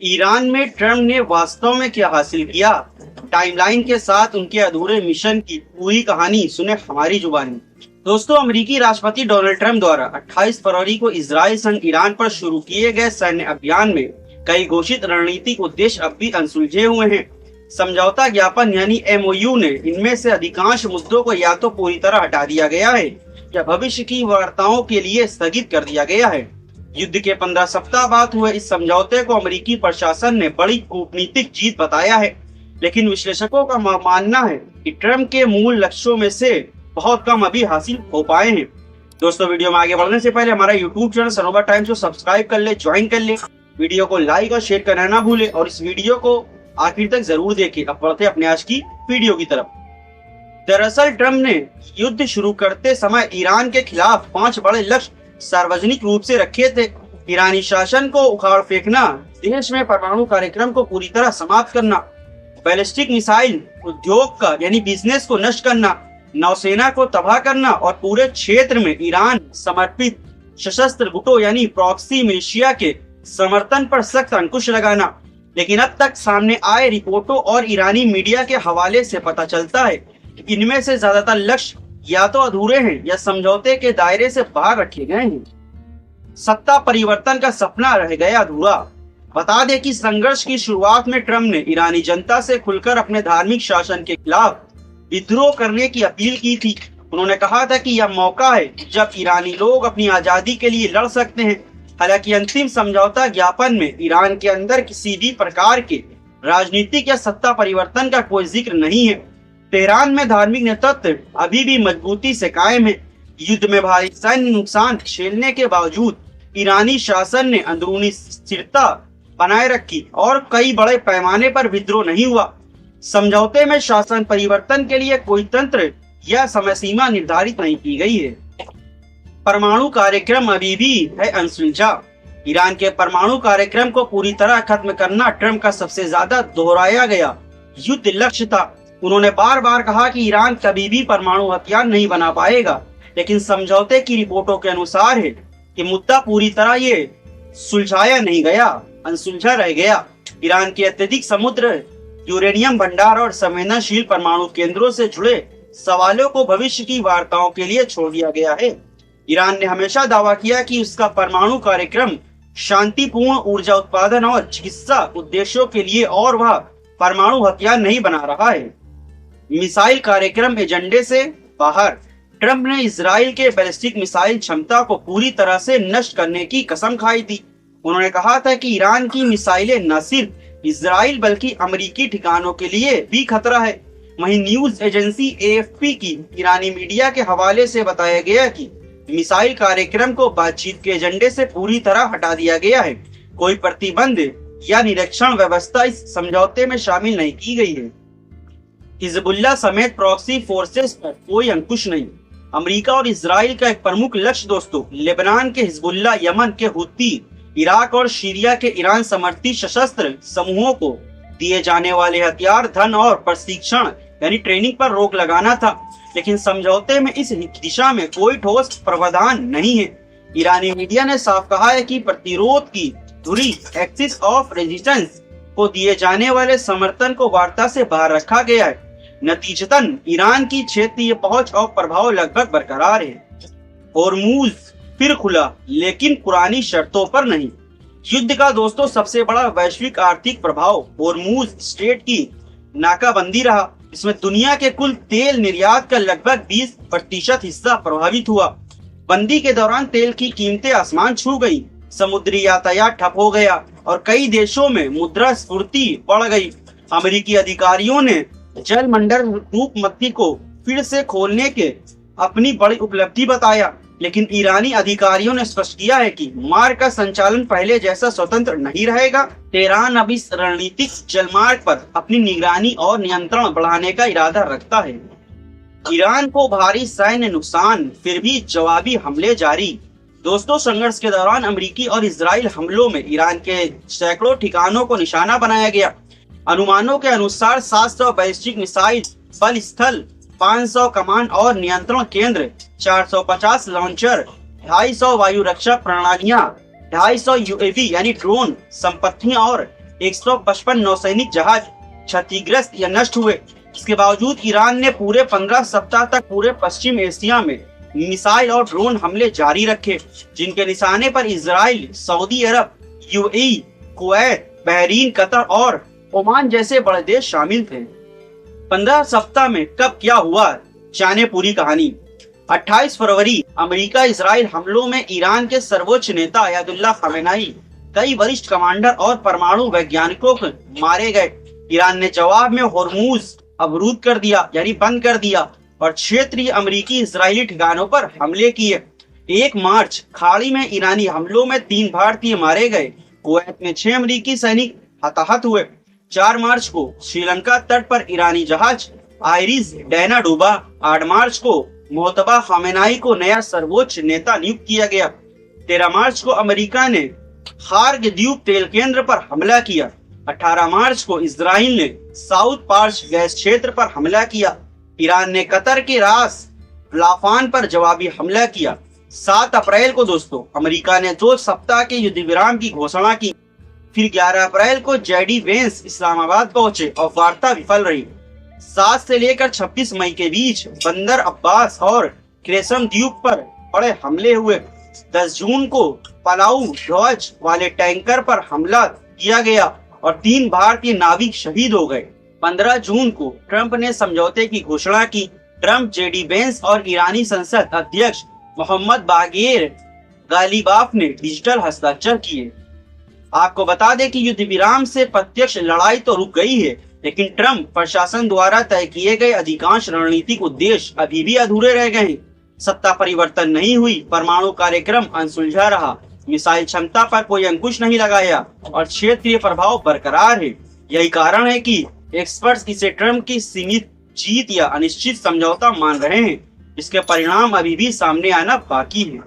Iran में Trump ने वास्तव में क्या हासिल किया? टाइमलाइन के साथ उनके अधूरे मिशन की पूरी कहानी सुने हमारी जुबानी। दोस्तों, अमेरिकी राष्ट्रपति डोनाल्ड ट्रम्प द्वारा 28 फरवरी को इजराइल संग ईरान पर शुरू किए गए सैन्य अभियान में कई घोषित रणनीतिक उद्देश्य अब भी अनसुलझे हुए हैं। समझौता ज्ञापन यानी MOU ने इनमें से अधिकांश मुद्दों को या तो पूरी तरह हटा दिया गया है या भविष्य की वार्ताओं के लिए स्थगित कर दिया गया है। युद्ध के 15 सप्ताह बाद हुए इस समझौते को अमेरिकी प्रशासन ने बड़ी कूटनीतिक जीत बताया है, लेकिन विश्लेषकों का मानना है कि ट्रम्प के मूल लक्ष्यों में से बहुत कम अभी हासिल हो पाए हैं। दोस्तों, वीडियो में आगे बढ़ने से पहले हमारा यूट्यूब चैनल सनोवर टाइम्स को सब्सक्राइब कर ले, ज्वाइन कर ले, वीडियो को लाइक और शेयर करना ना भूले और इस वीडियो को आखिर तक जरूर देखें। अब बढ़ते अपने आज की वीडियो की तरफ। दरअसल ट्रम्प ने युद्ध शुरू करते समय ईरान के खिलाफ 5 बड़े लक्ष्य सार्वजनिक रूप से रखे थे। ईरानी शासन को उखाड़ फेंकना, देश में परमाणु कार्यक्रम को पूरी तरह समाप्त करना, बैलिस्टिक मिसाइल उद्योग का यानी बिजनेस को नष्ट करना, नौसेना को तबाह करना और पूरे क्षेत्र में ईरान समर्पित सशस्त्र गुटों यानी प्रॉक्सी मिलिशिया के समर्थन पर सख्त अंकुश लगाना। लेकिन अब तक सामने आए रिपोर्टों और ईरानी मीडिया के हवाले से पता चलता है कि इनमें से ज्यादातर लक्ष्य या तो अधूरे हैं या समझौते के दायरे से बाहर रखे गए हैं। सत्ता परिवर्तन का सपना रह गया अधूरा। बता दें कि संघर्ष की शुरुआत में ट्रम्प ने ईरानी जनता से खुलकर अपने धार्मिक शासन के खिलाफ विद्रोह करने की अपील की थी। उन्होंने कहा था कि यह मौका है जब ईरानी लोग अपनी आजादी के लिए लड़ सकते हैं। हालांकि अंतिम समझौता ज्ञापन में ईरान के अंदर किसी भी प्रकार के राजनीतिक या सत्ता परिवर्तन का कोई जिक्र नहीं है। तेहरान में धार्मिक नेतृत्व अभी भी मजबूती से कायम है। युद्ध में भारी सैन्य नुकसान झेलने के बावजूद ईरानी शासन ने अंदरूनी स्थिरता बनाए रखी और कई बड़े पैमाने पर विद्रोह नहीं हुआ। समझौते में शासन परिवर्तन के लिए कोई तंत्र या समय सीमा निर्धारित नहीं की गई है। परमाणु कार्यक्रम अभी भी है अनसुलझा। ईरान के परमाणु कार्यक्रम को पूरी तरह खत्म करना ट्रम्प का सबसे ज्यादा दोहराया गया युद्ध लक्ष्य था। उन्होंने बार बार कहा कि ईरान कभी भी परमाणु हथियार नहीं बना पाएगा, लेकिन समझौते की रिपोर्टों के अनुसार है कि मुद्दा पूरी तरह ये सुलझाया नहीं गया, अनसुलझा रह गया। ईरान के अत्यधिक समुद्र, यूरेनियम भंडार और संवेदनशील परमाणु केंद्रों से जुड़े सवालों को भविष्य की वार्ताओं के लिए छोड़ दिया गया है। ईरान ने हमेशा दावा किया कि उसका परमाणु कार्यक्रम शांतिपूर्ण ऊर्जा उत्पादन और चिकित्सा उद्देश्यों के लिए और वह परमाणु हथियार नहीं बना रहा है। मिसाइल कार्यक्रम एजेंडे से बाहर ट्रम्प ने इजराइल के बैलिस्टिक मिसाइल क्षमता को पूरी तरह से नष्ट करने की कसम खाई थी। उन्होंने कहा था कि ईरान की मिसाइलें न सिर्फ इजराइल बल्कि अमेरिकी ठिकानों के लिए भी खतरा है। वहीं न्यूज एजेंसी AFP की ईरानी मीडिया के हवाले से बताया गया कि मिसाइल कार्यक्रम को बातचीत के एजेंडे से पूरी तरह हटा दिया गया है। कोई प्रतिबंध या निरीक्षण व्यवस्था इस समझौते में शामिल नहीं की गई है। हिजबुल्लाह समेत प्रॉक्सी फोर्सेस पर कोई अंकुश नहीं। अमेरिका और इजराइल का एक प्रमुख लक्ष्य दोस्तों लेबनान के हिजबुल्लाह, यमन के हुती, इराक और सीरिया के ईरान समर्थित सशस्त्र समूहों को दिए जाने वाले हथियार, धन और प्रशिक्षण यानी ट्रेनिंग पर रोक लगाना था। लेकिन समझौते में इस दिशा में कोई ठोस प्रावधान नहीं है। ईरानी मीडिया ने साफ कहा है कि प्रतिरोध की धुरी एक्सिस ऑफ रेजिस्टेंस को दिए जाने वाले समर्थन को वार्ता से बाहर रखा गया है। नतीजतन ईरान की क्षेत्रीय पहुंच और प्रभाव लगभग बरकरार है। होर्मुज फिर खुला, लेकिन पुरानी शर्तों पर नहीं। युद्ध का दोस्तों सबसे बड़ा वैश्विक आर्थिक प्रभाव होर्मुज स्ट्रेट की नाकाबंदी रहा। इसमें दुनिया के कुल तेल निर्यात का लगभग 20% हिस्सा प्रभावित हुआ। बंदी के दौरान तेल की कीमतें आसमान छू गई, समुद्री यातायात ठप हो गया और कई देशों में मुद्रास्फीति बढ़ गई। अमेरिकी अधिकारियों ने जलमंडल रूपमती को फिर से खोलने के अपनी बड़ी उपलब्धि बताया, लेकिन ईरानी अधिकारियों ने स्पष्ट किया है कि मार्ग का संचालन पहले जैसा स्वतंत्र नहीं रहेगा। तेहरान अब इस रणनीतिक जलमार्ग पर अपनी निगरानी और नियंत्रण बढ़ाने का इरादा रखता है। ईरान को भारी सैन्य नुकसान, फिर भी जवाबी हमले जारी। दोस्तों, संघर्ष के दौरान अमेरिकी और इजराइल हमलों में ईरान के सैकड़ों ठिकानों को निशाना बनाया गया। अनुमानों के अनुसार 700 बैलिस्टिक मिसाइल बल स्थल, 500 कमांड और नियंत्रण केंद्र, 450 लॉन्चर, 250 वायु रक्षा प्रणालियां, 250 UAV यानी ड्रोन संपत्तियां और 155 नौसैनिक जहाज क्षतिग्रस्त या नष्ट हुए। इसके बावजूद ईरान ने पूरे 15 सप्ताह तक पूरे पश्चिम एशिया में मिसाइल और ड्रोन हमले जारी रखे, जिनके निशाने पर इजराइल, सऊदी अरब, यूएई, कुवैत, बहरीन, कतर और ओमान जैसे बड़े देश शामिल थे। 15 सप्ताह में कब क्या हुआ, जाने पूरी कहानी। 28 फरवरी अमेरिका इजराइल हमलों में ईरान के सर्वोच्च नेता अयातुल्लाह खमेनी, कई वरिष्ठ कमांडर और परमाणु वैज्ञानिकों को मारे गए। ईरान ने जवाब में होर्मुज अवरुद्ध कर दिया, यानी बंद कर दिया, और क्षेत्रीय अमेरिकी इजरायली ठिकानों पर हमले किए। 1 मार्च खाड़ी में ईरानी हमलों में 3 भारतीय मारे गए। कुवैत में 6 अमेरिकी सैनिक हताहत हुए। 4 मार्च को श्रीलंका तट पर ईरानी जहाज आयरिस डैना डूबा। 8 मार्च को मोहतबा खामेनी को नया सर्वोच्च नेता नियुक्त किया गया। 13 मार्च को अमेरिका ने खार्ग द्वीप तेल केंद्र पर हमला किया। 18 मार्च को इजराइल ने साउथ पार्श गैस क्षेत्र पर हमला किया। ईरान ने कतर के रास लाफान पर जवाबी हमला किया। 7 अप्रैल को दोस्तों अमेरिका ने 2 सप्ताह के युद्ध विराम की घोषणा की। फिर 11 अप्रैल को जेडी वेंस इस्लामाबाद पहुंचे और वार्ता विफल रही। 7 से लेकर 26 मई के बीच बंदर अब्बास और क्रेसम द्वीप पर बड़े हमले हुए। 10 जून को पलाऊ ध्वज वाले टैंकर पर हमला किया गया और 3 भारतीय नाविक शहीद हो गए। 15 जून को ट्रंप ने समझौते की घोषणा की। ट्रंप, जेडी वेंस और ईरानी संसद अध्यक्ष मोहम्मद बागेर गालिबाफ ने डिजिटल हस्ताक्षर किए। आपको बता दें कि युद्ध विराम से प्रत्यक्ष लड़ाई तो रुक गई है, लेकिन ट्रंप प्रशासन द्वारा तय किए गए अधिकांश रणनीतिक उद्देश्य अभी भी अधूरे रह गए हैं। सत्ता परिवर्तन नहीं हुई, परमाणु कार्यक्रम अनसुलझा रहा, मिसाइल क्षमता पर कोई अंकुश नहीं लगाया और क्षेत्रीय प्रभाव बरकरार है। यही कारण है कि एक्सपर्ट्स इसे ट्रंप की सीमित जीत या अनिश्चित समझौता मान रहे हैं। इसके परिणाम अभी भी सामने आना बाकी है।